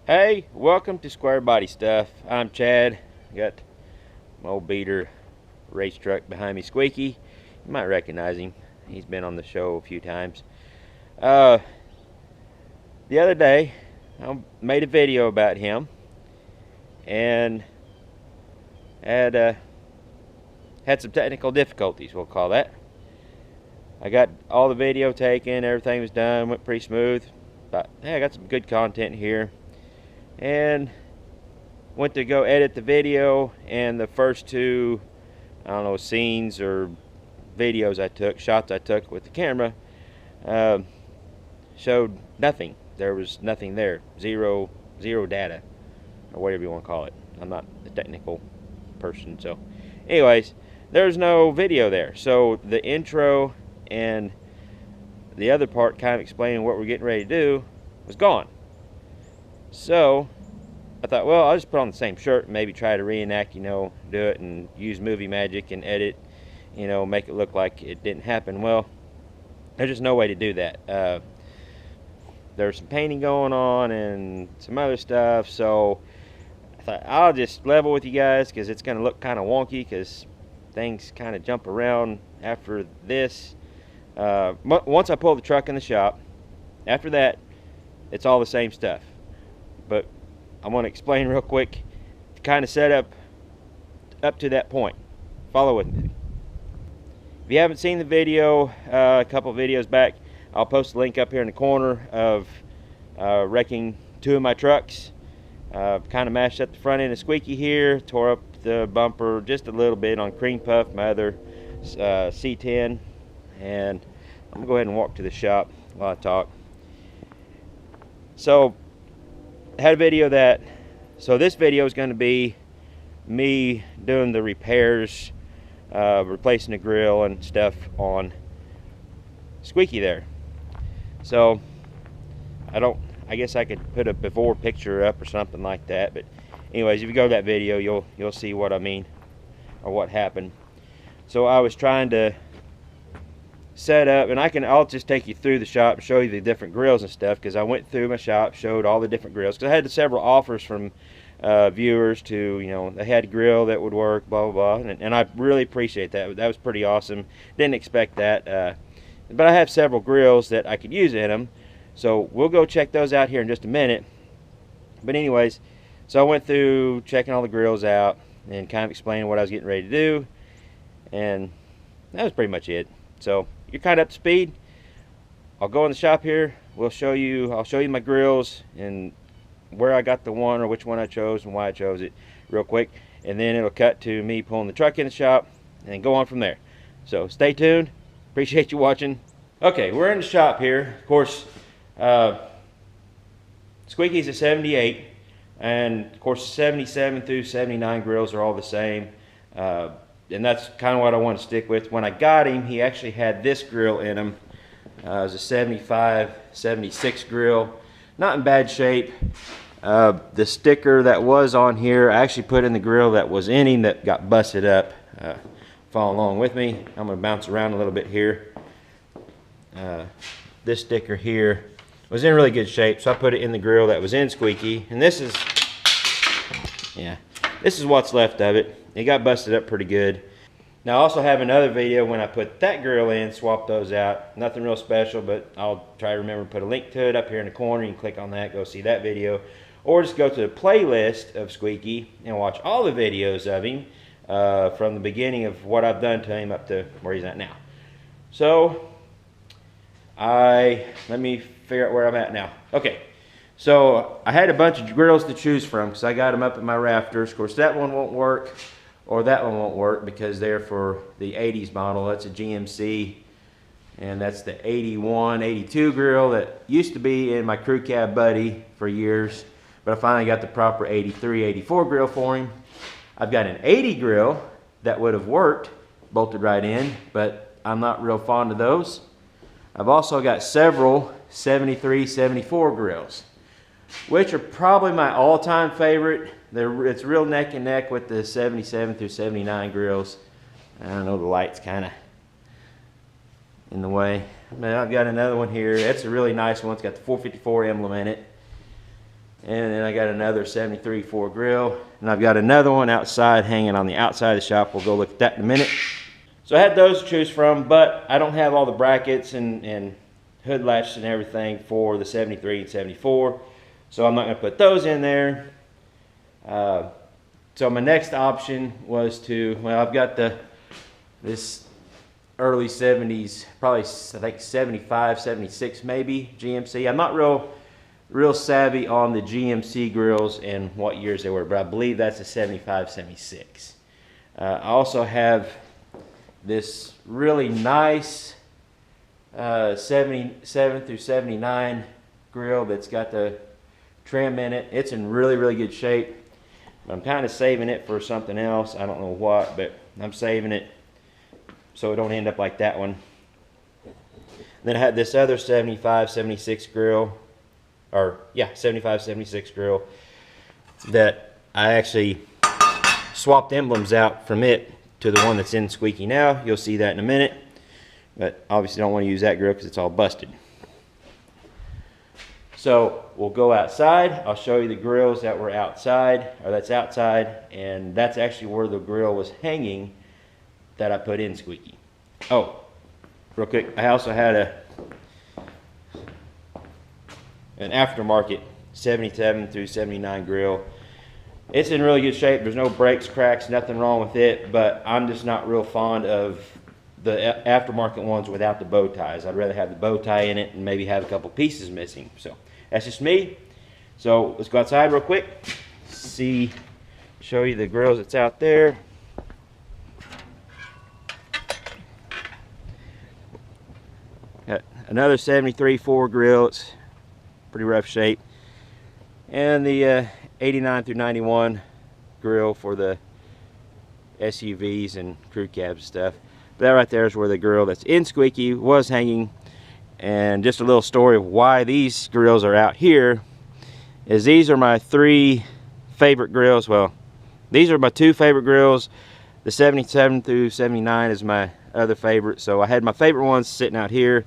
Hey, welcome to Squarebody Stuff. I'm Chad. Got my old beater race truck behind me, Squeaky. You might recognize him. He's been on the show a few times. The other day, I made a video about him and had some technical difficulties, we'll call that. I got all the video taken, everything was done, went pretty smooth. But hey, I got some good content here. And went to go edit the video, and the first two, I don't know, scenes or videos I took, shots I took with the camera, showed nothing. There was nothing there. Zero data, or whatever you want to call it. I'm not a technical person, so anyways, there's no video there. So the intro and the other part kind of explaining what we're getting ready to do was gone. So I thought, well, I'll just put on the same shirt and maybe try to reenact, do it and use movie magic and edit, make it look like it didn't happen. Well, there's just no way to do that. There's some painting going on and some other stuff, so I thought I'll just level with you guys because it's going to look kind of wonky because things kind of jump around after this. Once I pull the truck in the shop, after that, it's all the same stuff. But I want to explain real quick to kind of set up to that point. Follow with me. If you haven't seen the video, a couple videos back, I'll post a link up here in the corner of wrecking two of my trucks. Kind of mashed up the front end of Squeaky here, tore up the bumper just a little bit on Cream Puff, my other C10. And I'm going to go ahead and walk to the shop while I talk. So had a video of that. So this video is going to be me doing the repairs, replacing the grill and stuff on Squeaky there. So I guess I could put a before picture up or something like that, but anyways, if you go to that video, you'll see what I mean or what happened. So I was trying to set up, and I'll just take you through the shop and show you the different grills and stuff, because I went through my shop, showed all the different grills, because I had several offers from viewers to, they had a grill that would work, blah blah blah, and I really appreciate that. That was pretty awesome. Didn't expect that, but I have several grills that I could use in them, so we'll go check those out here in just a minute. But anyways, so I went through checking all the grills out and kind of explaining what I was getting ready to do, and that was pretty much it. So you're kind of up to speed. I'll go in the shop here. I'll show you my grills and where I got the one or which one I chose and why I chose it real quick. And then it'll cut to me pulling the truck in the shop and go on from there. So stay tuned. Appreciate you watching. Okay, we're in the shop here. Of course, Squeaky's a 78. And of course, 77 through 79 grills are all the same. And that's kind of what I want to stick with. When I got him, he actually had this grill in him. It was a 75, 76 grill. Not in bad shape. The sticker that was on here, I actually put in the grill that was in him that got busted up. Follow along with me. I'm going to bounce around a little bit here. This sticker here was in really good shape, so I put it in the grill that was in Squeaky. And this is what's left of it. It got busted up pretty good. Now I also have another video when I put that grill in, swap those out. Nothing real special, but I'll try to remember to put a link to it up here in the corner. You can click on that, go see that video. Or just go to the playlist of Squeaky and watch all the videos of him from the beginning of what I've done to him up to where he's at now. So let me figure out where I'm at now. Okay. So I had a bunch of grills to choose from because I got them up at my rafters. Of course, that one won't work, or that one won't work because they're for the 80s model. That's a GMC, and that's the 81, 82 grill that used to be in my crew cab buddy for years, but I finally got the proper 83, 84 grill for him. I've got an 80 grill that would have worked, bolted right in, but I'm not real fond of those. I've also got several 73, 74 grills, which are probably my all-time favorite. It's real neck and neck with the 77 through 79 grills. I don't know, the light's kind of in the way. But I've got another one here. That's a really nice one. It's got the 454 emblem in it. And then I got another 73 Ford grill. And I've got another one outside hanging on the outside of the shop. We'll go look at that in a minute. So I had those to choose from, but I don't have all the brackets and hood latches and everything for the 73 and 74. So I'm not going to put those in there. So my next option was to, well, I've got this early 70s, probably I think 75, 76 maybe, GMC. I'm not real savvy on the GMC grills and what years they were, but I believe that's a 75, 76. I also have this really nice 77 through 79 grill that's got the trim in it. It's in really good shape. I'm kind of saving it for something else. I don't know what, but I'm saving it so it don't end up like that one. Then I had this other 75, 76 grill, or yeah, 75, 76 grill that I actually swapped emblems out from it to the one that's in Squeaky now. You'll see that in a minute, but obviously don't want to use that grill because it's all busted. So we'll go outside. I'll show you the grills that were outside, or that's outside, and that's actually where the grill was hanging that I put in Squeaky. Oh, real quick, I also had an aftermarket 77 through 79 grill. It's in really good shape. There's no breaks, cracks, nothing wrong with it, but I'm just not real fond of the aftermarket ones without the bow ties. I'd rather have the bow tie in it and maybe have a couple pieces missing. So that's just me. So let's go outside real quick, show you the grills that's out there. Got another 73 Ford grill. It's pretty rough shape. And the 89 through 91 grill for the SUVs and crew cabs and stuff. That right there is where the grill that's in Squeaky was hanging. And just a little story of why these grills are out here is these are my 3 favorite grills. Well, these are my 2 favorite grills. The 77 through 79 is my other favorite. So I had my favorite ones sitting out here.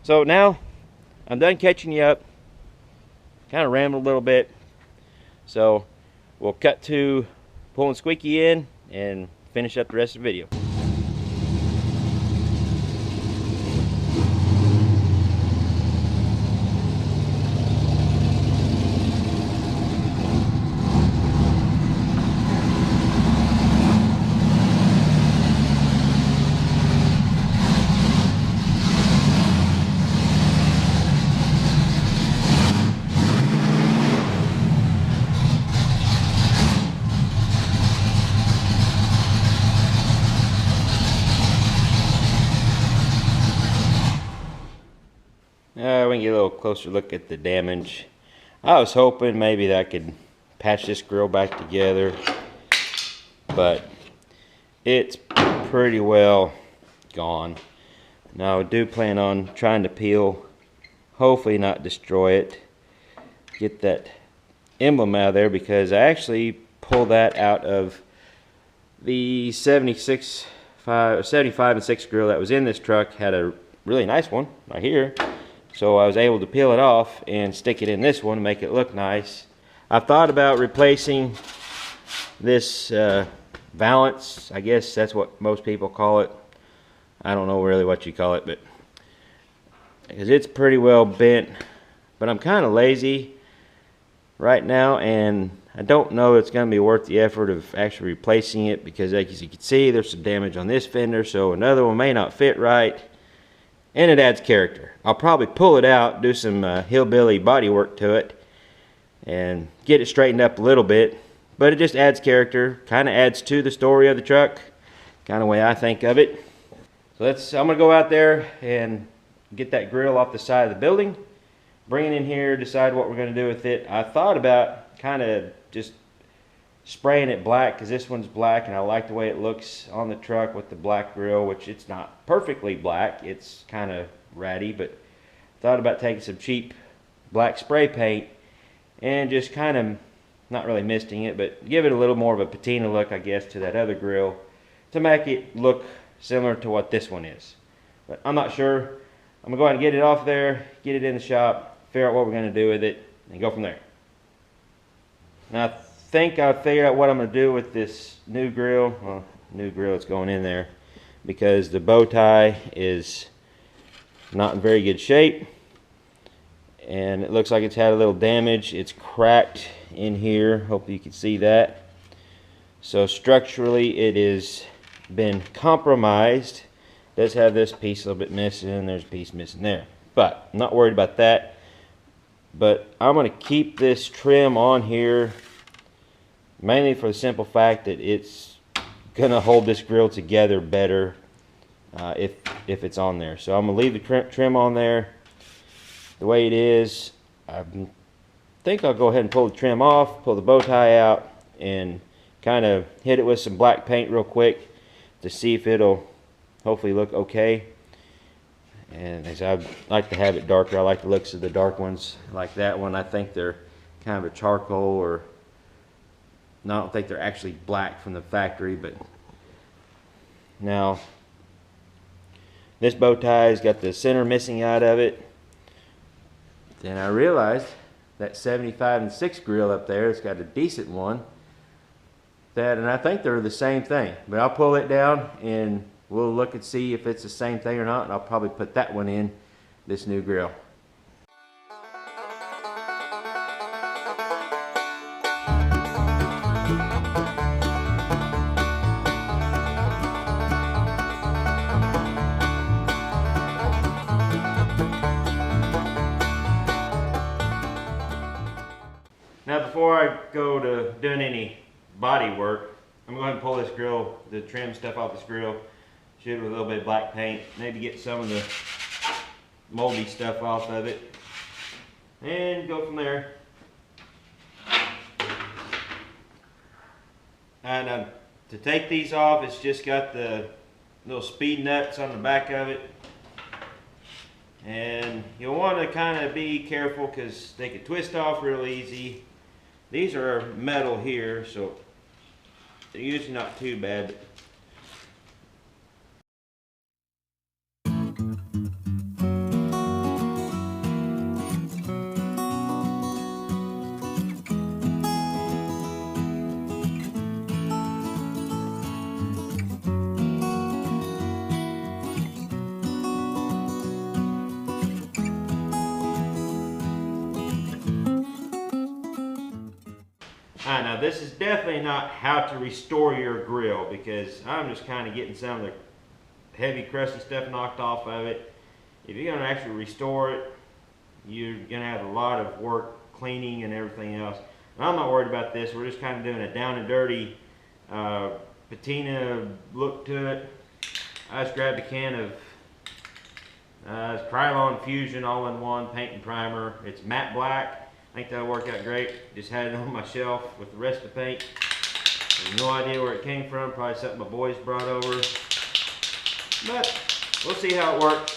So now I'm done catching you up. Kind of rambled a little bit. So we'll cut to pulling Squeaky in and finish up the rest of the video. We can get a little closer look at the damage. I was hoping maybe that I could patch this grill back together, but it's pretty well gone. Now I do plan on trying to peel, hopefully not destroy it, get that emblem out of there, because I actually pulled that out of the 75 and 6 grill that was in this truck. Had a really nice one right here. So I was able to peel it off and stick it in this one to make it look nice. I thought about replacing this valance. I guess that's what most people call it. I don't know really what you call it, but because it's pretty well bent. But I'm kind of lazy right now, and I don't know it's going to be worth the effort of actually replacing it, because as you can see, there's some damage on this fender, so another one may not fit right. And it adds character. I'll probably pull it out, do some hillbilly body work to it, and get it straightened up a little bit. But it just adds character, kind of adds to the story of the truck, kind of way I think of it. So I'm going to go out there and get that grill off the side of the building, bring it in here, decide what we're going to do with it. I thought about kind of just spraying it black, because this one's black and I like the way it looks on the truck with the black grill, which it's not perfectly black, it's kind of ratty, but thought about taking some cheap black spray paint and just kind of not really misting it, but give it a little more of a patina look, I guess, to that other grill to make it look similar to what this one is. But I'm not sure. I'm gonna go ahead and get it off there, get it in the shop, figure out what we're going to do with it, and go from there. Now I think I figured out what I'm going to do with this new grill. Well, new grill is going in there because the bow tie is not in very good shape, and it looks like it's had a little damage. It's cracked in here. Hopefully you can see that. So structurally it has been compromised. It does have this piece a little bit missing. There's a piece missing there, but I'm not worried about that. But I'm going to keep this trim on here mainly for the simple fact that it's going to hold this grill together better if it's on there. So I'm going to leave the trim on there the way it is. I think I'll go ahead and pull the trim off, pull the bow tie out, and kind of hit it with some black paint real quick to see if it'll hopefully look okay. And as I'd like to have it darker, I like the looks of the dark ones like that one. I think they're kind of a charcoal, or no, I don't think they're actually black from the factory. But now this bow tie's got the center missing out of it. Then I realized that 75 and 6 grill up there, it's got a decent one. And I think they're the same thing. But I'll pull it down and we'll look and see if it's the same thing or not, and I'll probably put that one in this new grill. Now before I go to doing any body work, I'm going to go ahead and pull this grill, the trim stuff off this grill, shoot it with a little bit of black paint, maybe get some of the moldy stuff off of it, and go from there. And to take these off, it's just got the little speed nuts on the back of it, and you'll want to kind of be careful because they can twist off real easy. These are metal here, so they're usually not too bad. Alright, now this is definitely not how to restore your grill, because I'm just kind of getting some of the heavy crusty stuff knocked off of it. If you're going to actually restore it, you're going to have a lot of work cleaning and everything else. And I'm not worried about this. We're just kind of doing a down and dirty patina look to it. I just grabbed a can of Krylon Fusion all-in-one paint and primer. It's matte black. I think that'll work out great. Just had it on my shelf with the rest of the paint. I have no idea where it came from. Probably something my boys brought over. But we'll see how it works.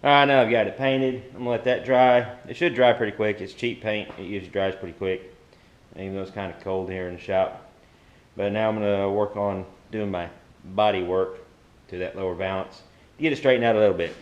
Alright, now I've got it painted. I'm going to let that dry. It should dry pretty quick. It's cheap paint. It usually dries pretty quick, even though it's kind of cold here in the shop. But now I'm going to work on doing my body work to that lower valance to get it straightened out a little bit.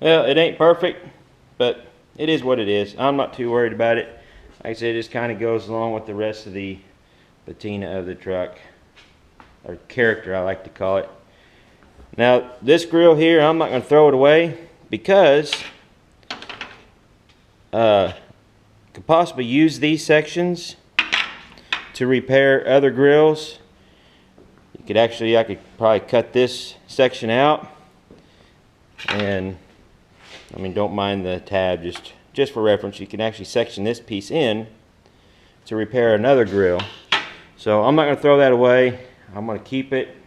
Well, it ain't perfect, but it is what it is. I'm not too worried about it. Like I said, it just kind of goes along with the rest of the patina of the truck, or character I like to call it. Now this grill here, I'm not going to throw it away because could possibly use these sections to repair other grills. You could actually, I could probably cut this section out, and I mean, don't mind the tab, just for reference. You can actually section this piece in to repair another grill. So I'm not going to throw that away. I'm going to keep it.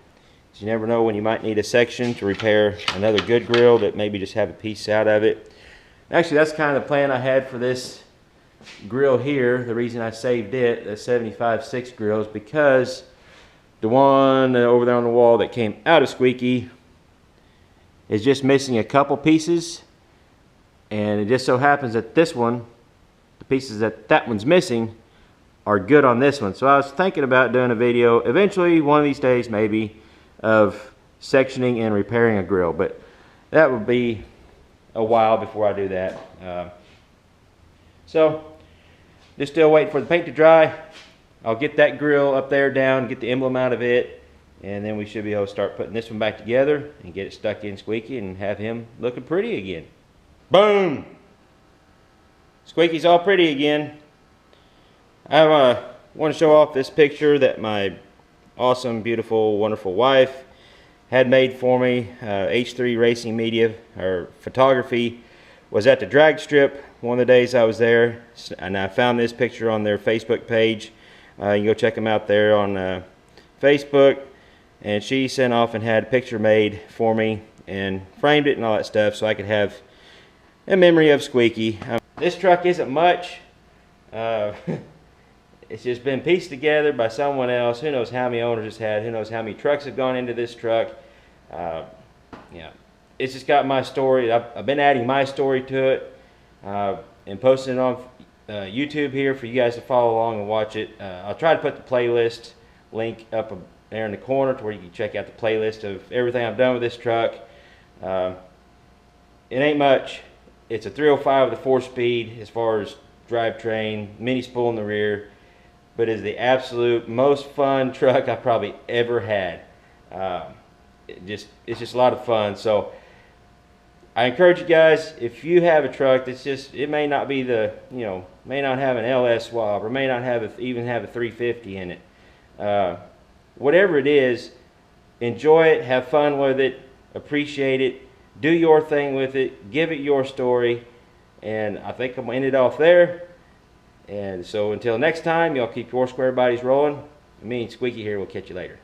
You never know when you might need a section to repair another good grill that maybe just have a piece out of it. Actually, that's kind of the plan I had for this grill here. The reason I saved it, the 75/6 grill, is because the one over there on the wall that came out of Squeaky is just missing a couple pieces, and it just so happens that this one, the pieces that one's missing, are good on this one. So I was thinking about doing a video eventually, one of these days maybe, of sectioning and repairing a grill, but that would be a while before I do that. So just still waiting for the paint to dry. I'll get that grill up there down, get the emblem out of it, and then we should be able to start putting this one back together and get it stuck in Squeaky and have him looking pretty again. Boom! Squeaky's all pretty again. I want to show off this picture that my awesome, beautiful, wonderful wife had made for me. H3 Racing Media, or photography, was at the drag strip one of the days I was there, and I found this picture on their Facebook page. You can go check them out there on Facebook, and she sent off and had a picture made for me and framed it and all that stuff so I could have a memory of Squeaky. This truck isn't much. It's just been pieced together by someone else. Who knows how many owners it's had. Who knows how many trucks have gone into this truck. Yeah, it's just got my story. I've been adding my story to it and posting it on YouTube here for you guys to follow along and watch it. I'll try to put the playlist link up there in the corner to where you can check out the playlist of everything I've done with this truck. It ain't much. It's a 305 with a 4-speed as far as drivetrain, mini spool in the rear, but it's the absolute most fun truck I've probably ever had. It's just a lot of fun. So I encourage you guys, if you have a truck that's it may not be may not have an LS swab, or may not have even have a 350 in it. Whatever it is, enjoy it, have fun with it, appreciate it, do your thing with it, give it your story, and I think I'm going to end it off there. And so until next time, y'all keep your square bodies rolling. Me and Squeaky here will catch you later.